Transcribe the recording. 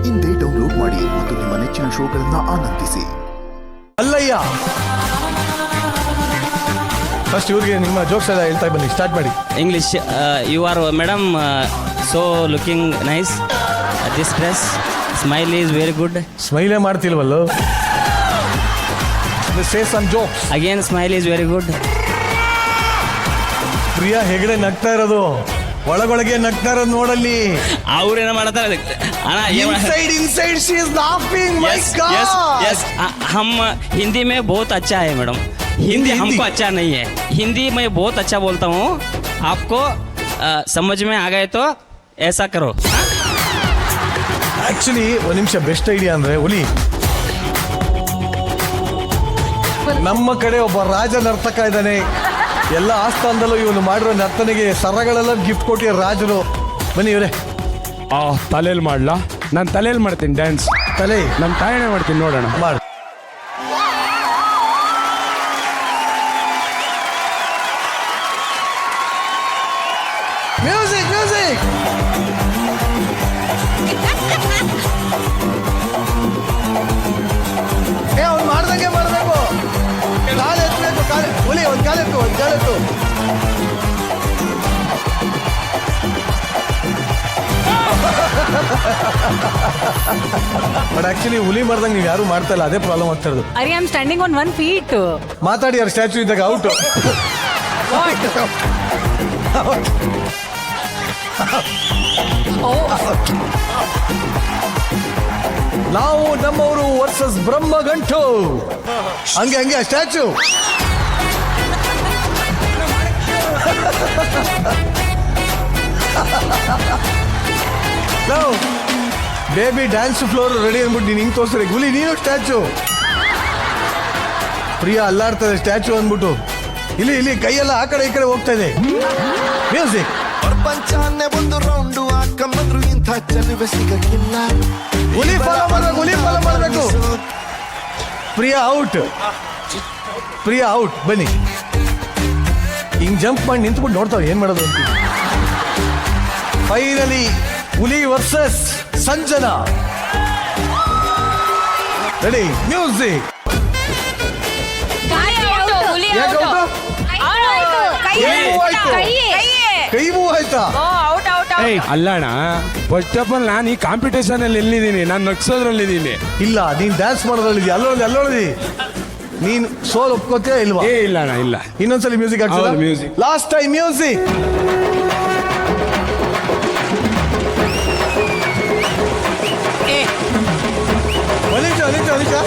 ಇಂದೇ ಡೌನ್ಲೋಡ್ ಮಾಡಿ ಮತ್ತು ನಿಮ್ಮ ನೆಚ್ಚಿನ ಶೋಗಳನ್ನ ಆನಂದಿಸಿ. ಅಲ್ಲಯ್ಯ, ಫಸ್ಟ್ ಇವ್ರಿಗೆ ನಿಮ್ಮ ಜೋಕ್ಸ್ ಎಲ್ಲ ಹೇಳ್ತಾ ಬನ್ನಿ, ಸ್ಟಾರ್ಟ್ ಮಾಡಿ. English, you are madam so looking nice. This dress, smile is very good. ಸ್ಮೈಲೇ ಮಾಡ್ತಿಲ್ವಲ್ಲೋ. Say some jokes. Again smile is very good. Priya Hegde ನಗ್ತಾ ಇರೋದು, ಒಳಗೊಳಗೆ ನಗ್ತಾ ಇರೋದು ನೋಡಲ್ಲಿ. ಅವ್ರೇನ ಮಾಡ್ತಾರೆ ಅಣ್ಣ? inside she is laughing. My God. Yes. हम हिंदी में बहुत अच्छा है मैडम. हिंदी हमको अच्छा नहीं है. हिंदी मैं बहुत अच्छा बोलता हूँ. आपको समझ में आ गए तो ऐसा करो. ಆಕ್ಚುಲಿ ಒಂದು ನಿಮಿಷ, ಬೆಸ್ಟ್ ಐಡಿಯಾ ಅಂದ್ರೆ ಹುಲಿ, ನಮ್ಮ ಕಡೆ ಒಬ್ಬ ರಾಜ ನರ್ತಕ ಇದ್ದಾನೆ. ಎಲ್ಲ ಆಸ್ಥಾನದಲ್ಲೂ ಇವನು ಮಾಡಿರೋ ನರ್ತನೆಗೆ ಸರಗಳೆಲ್ಲ ಗಿಫ್ಟ್ ಕೊಟ್ಟಿರೋ ರಾಜರು. ಬನ್ನಿ ಇವರೇ. ತಲೆಯಲ್ಲಿ ಮಾಡ್ಲಾ? ನಾನು ತಲೆಯಲ್ಲಿ ಮಾಡ್ತೀನಿ ಡ್ಯಾನ್ಸ್. ತಲೆ ನಮ್ಮ ತಾಯಣೆ ಮಾಡ್ತೀನಿ, ನೋಡೋಣ. ಮಾಡಿ. Music music. ಅವ್ನು ಮಾಡ್ದಂಗೆ ಮಾಡಬೇಕು. ಕಾಲು ಎತ್ತಬೇಕು, ಕಾಲು ಹುಲಿ, ಒಂದು ಕಾಲೆತ್ತು, ಒಂದು ಕಾಲೆತ್ತು. ಬಟ್ ಆಕ್ಚುಲಿ ಹುಲಿ ಮಾಡ್ದಂಗೆ ನೀವು ಯಾರು ಮಾಡ್ತಾ ಇಲ್ಲ, ಅದೇ ಪ್ರಾಬ್ಲಮ್ ಆಗ್ತಾ ಇರೋದು. Ari, I'm standing on 1 feet. ಮಾತಾಡಿ, ಅವ್ರ ಸ್ಟ್ಯಾಚು ಇದ್ದಾಗ ಔಟ್. ನಾವು ನಮ್ಮವರು ವರ್ಸಸ್ ಬ್ರಹ್ಮಗಂಟು. ಹಂಗೆ ಹಂಗೆ statue. Baby dance floor ready ಅಂದ್ಬಿಟ್ಟು ನೀನು ಹಿಂಗೆ ತೋರಿಸ್ರಿ. ಗುಲಿ, ನೀನು ಸ್ಟ್ಯಾಚು. ಪ್ರಿಯಾ ಅಲ್ಲಾಡ್ತದೆ ಸ್ಟ್ಯಾಚು ಅಂದ್ಬಿಟ್ಟು. ಇಲ್ಲಿ ಕೈಯೆಲ್ಲ ಆ ಕಡೆ ಈ ಕಡೆ ಹೋಗ್ತಾ ಇದೆ. ಮ್ಯೂಸಿಕ್. ಪ್ರಪಂಚನೇ ಒಂದು ರೌಂಡು ಹಾಕಂಬಂದ್ರು ಇಂಥ ಚೆಲುವೆ ಸಿಗಕ್ಕಿಲ್ಲ. ಹುಲಿ ಫಾಲೋ ಮಾಡ್ಬೇಕು, ಹುಲಿ ಫಾಲೋ ಮಾಡಬೇಕು. Priya out, Priya out. ಬನ್ನಿ, ಹಿಂಗ್ ಜಂಪ್ ಮಾಡಿ ನಿಂತ್ಬಿಟ್ಟು ನೋಡ್ತಾವೆ ಏನ್ ಮಾಡೋದು ಅಂತ. ಫೈನಲಿ ಹುಲಿ ವರ್ಸಸ್ ಸಂಜನಾ. Ready, music. ಕೈ ಮೂವ್ ಆಯ್ತಾ? ಅಲ್ಲಣ್ಣ, ಫಸ್ಟ್ ಆಫ್ ಆಲ್ ನಾನು ಈ ಕಾಂಪಿಟೇಷನ್ ಅಲ್ಲಿ ಎಲ್ಲಿದ್ದೀನಿ? ನಾನು ನಗ್ಸೋದ್ರಲ್ಲಿದ್ದೀನಿ. ಇಲ್ಲ, ನೀನ್ ಡ್ಯಾನ್ಸ್ ಮಾಡೋದ್ರಲ್ಲಿ ಅಲ್ಲೋಳಿ. ನೀನ್ ಸೋಲ್ ಒಪ್ಕೋತೀಯ ಇಲ್ವಾ? ಇಲ್ಲ ಅಣ್ಣ, ಇಲ್ಲ. ಇನ್ನೊಂದ್ಸಲಿ ಮ್ಯೂಸಿಕ್ ಆಗ್ತದೆ. Music last time music. Anita